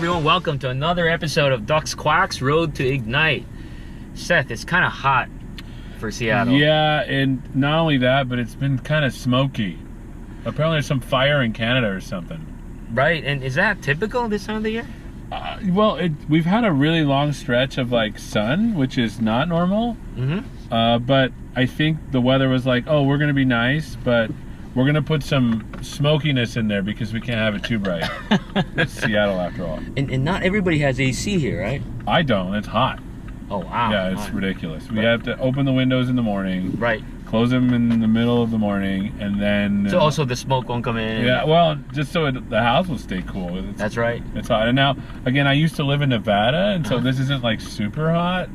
everyone, welcome to another episode of Ducks Quacks Road to Ignite. Seth, it's kind of hot for Seattle. Yeah, and not only that, but it's been kind of smoky. Apparently there's some fire in Canada or something. Right, and is that typical this time of the year? We've had a really long stretch of like sun, which is not normal. But I think the weather was like, oh, we're gonna be nice, but we're gonna put some smokiness in there because we can't have it too bright. It's Seattle after all. And not everybody has AC here, right? I don't. It's hot. Oh wow. Yeah, it's ridiculous. We have to open the windows in the morning. Right. Close them in the middle of the morning, and then. So also the smoke won't come in. Yeah, well, just so the house will stay cool. That's right. It's hot, and now again, I used to live in Nevada, and so this isn't like super hot,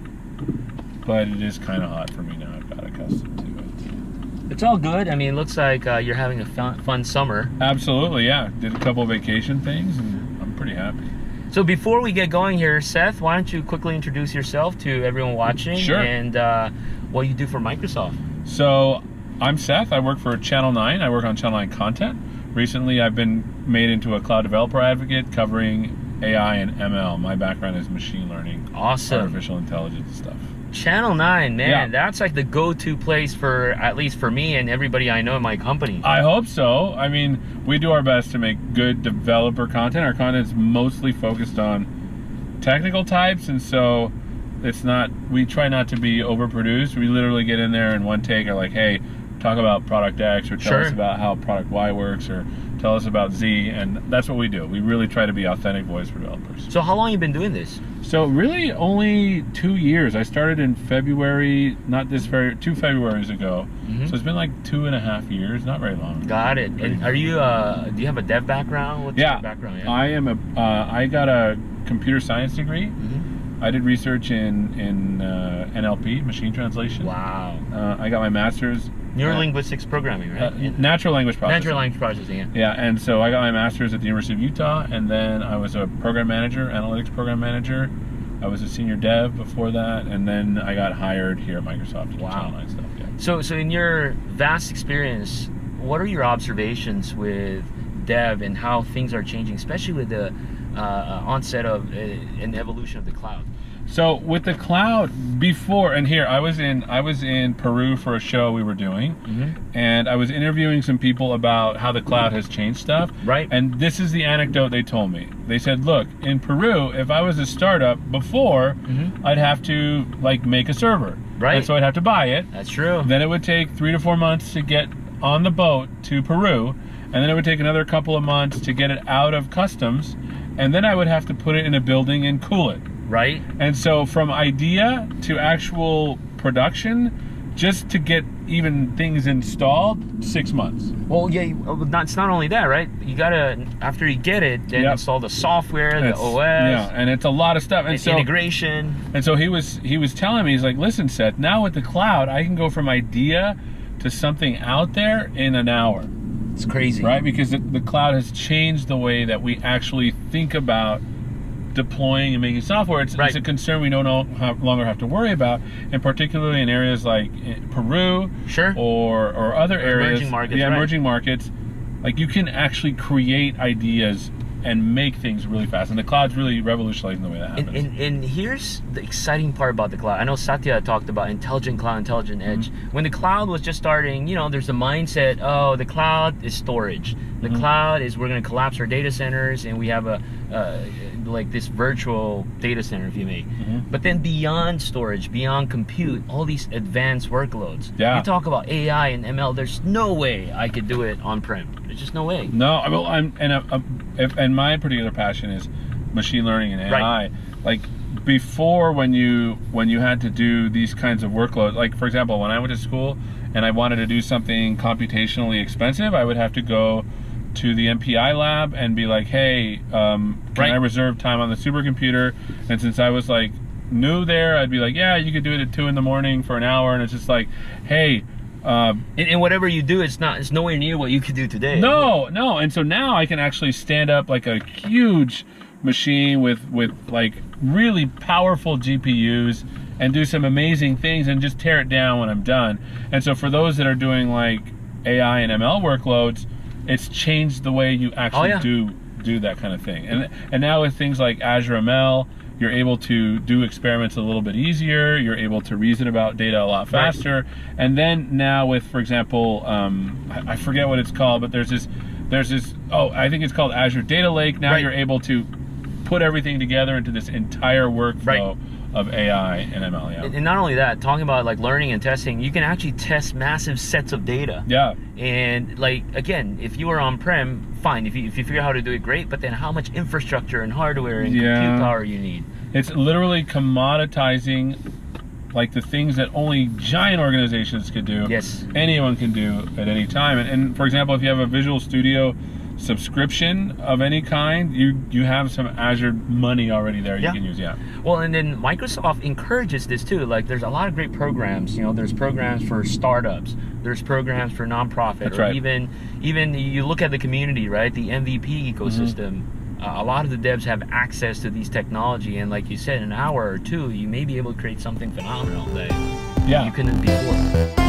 but it is kind of hot for me now. I've got accustomed to it. It's all good. I mean, it looks like you're having a fun summer. Absolutely, yeah. Did a couple of vacation things, and I'm pretty happy. So before we get going here, Seth, why don't you quickly introduce yourself to everyone watching? Sure. And what you do for Microsoft. So I'm Seth. I work for Channel 9. I work on Channel 9 content. Recently, I've been made into a cloud developer advocate covering AI and ML. My background is machine learning, artificial intelligence stuff. Channel 9, man, Yeah. That's like the go-to place for, at least for me and everybody I know in my company. I hope so. I mean, we do our best to make good developer content. Our content's mostly focused on technical types, and so we try not to be overproduced. We literally get in there in one take, are like, hey, talk about product X, or tell us about how product Y works, or tell us about Z, and that's what we do. We really try to be authentic voice for developers. So how long have you been doing this? So really only 2 years. I started in February, 2 Februarys ago. So it's been like 2.5 years, not very long. Got it. And are you, do you have a dev background? What's your background? Yeah. I got a computer science degree. I did research in NLP, machine translation. Wow. I got my master's. Neurolinguistics programming, right? Natural language processing. Natural language processing, yeah. Yeah, and so I got my master's at the University of Utah, and then I was a program manager, analytics program manager. I was a senior dev before that, and then I got hired here at Microsoft to do Channel 9 stuff. Yeah. So in your vast experience, what are your observations with dev and how things are changing, especially with the onset of an evolution of the cloud? So with the cloud before, and here I was in Peru for a show we were doing, and I was interviewing some people about how the cloud has changed stuff. Right. And this is the anecdote they told me. They said, look, in Peru, if I was a startup before, I'd have to like make a server. Right. And so I'd have to buy it. That's true. Then it would take 3 to 4 months to get on the boat to Peru, and then it would take another couple of months to get it out of customs, and then I would have to put it in a building and cool it. Right. And so from idea to actual production, just to get even things installed, 6 months. Well, yeah, it's not only that, right? You gotta, after you get it, then install the software, the OS. Yeah, and it's a lot of stuff. And so, integration. And so he was telling me, he's like, listen, Seth, now with the cloud, I can go from idea to something out there in an hour. It's crazy. Right? Because the cloud has changed the way that we actually think about deploying and making software. It's a concern we no longer have to worry about, and particularly in areas like Peru, or other areas, emerging markets. Like you can actually create ideas and make things really fast, and the cloud's really revolutionizing the way that happens. And here's the exciting part about the cloud. I know Satya talked about intelligent cloud, intelligent edge. When the cloud was just starting, there's a mindset, oh, the cloud is storage. The cloud is, we're going to collapse our data centers, and we have like this virtual data center, if you may. But then beyond storage, beyond compute, all these advanced workloads. You talk about AI and ML, there's no way I could do it on-prem. There's just no way. No, well, and my particular passion is machine learning and AI. Like before, when you had to do these kinds of workloads, like for example, when I went to school and I wanted to do something computationally expensive, I would have to go to the MPI lab and be like, hey, can I reserve time on the supercomputer? And since I was like new there, I'd be like, yeah, you could do it at 2 in the morning for an hour. And it's just like, hey, and whatever you do, it's nowhere near what you could do today. No. And so now I can actually stand up like a huge machine with like really powerful GPUs and do some amazing things and just tear it down when I'm done. And so for those that are doing like AI and ML workloads, it's changed the way you actually do do that kind of thing. And now with things like Azure ML, you're able to do experiments a little bit easier. You're able to reason about data a lot faster. Right. And then now with, for example, I forget what it's called, but there's this, I think it's called Azure Data Lake. Now you're able to put everything together into this entire workflow of AI and ML. Yeah. And not only that, talking about like learning and testing, you can actually test massive sets of data. Yeah. And like, again, if you are on-prem, fine. If you figure out how to do it, great. But then how much infrastructure and hardware and compute power you need? It's literally commoditizing like the things that only giant organizations could do. Yes. Anyone can do at any time. And for example, if you have a Visual Studio subscription of any kind, you have some Azure money already there you can use. Well, and then Microsoft encourages this too. Like, there's a lot of great programs. You know, there's programs for startups, there's programs for nonprofit. That's or right. even you look at the community, right? The MVP ecosystem. A lot of the devs have access to these technology, and like you said, in an hour or two, you may be able to create something phenomenal that you couldn't before.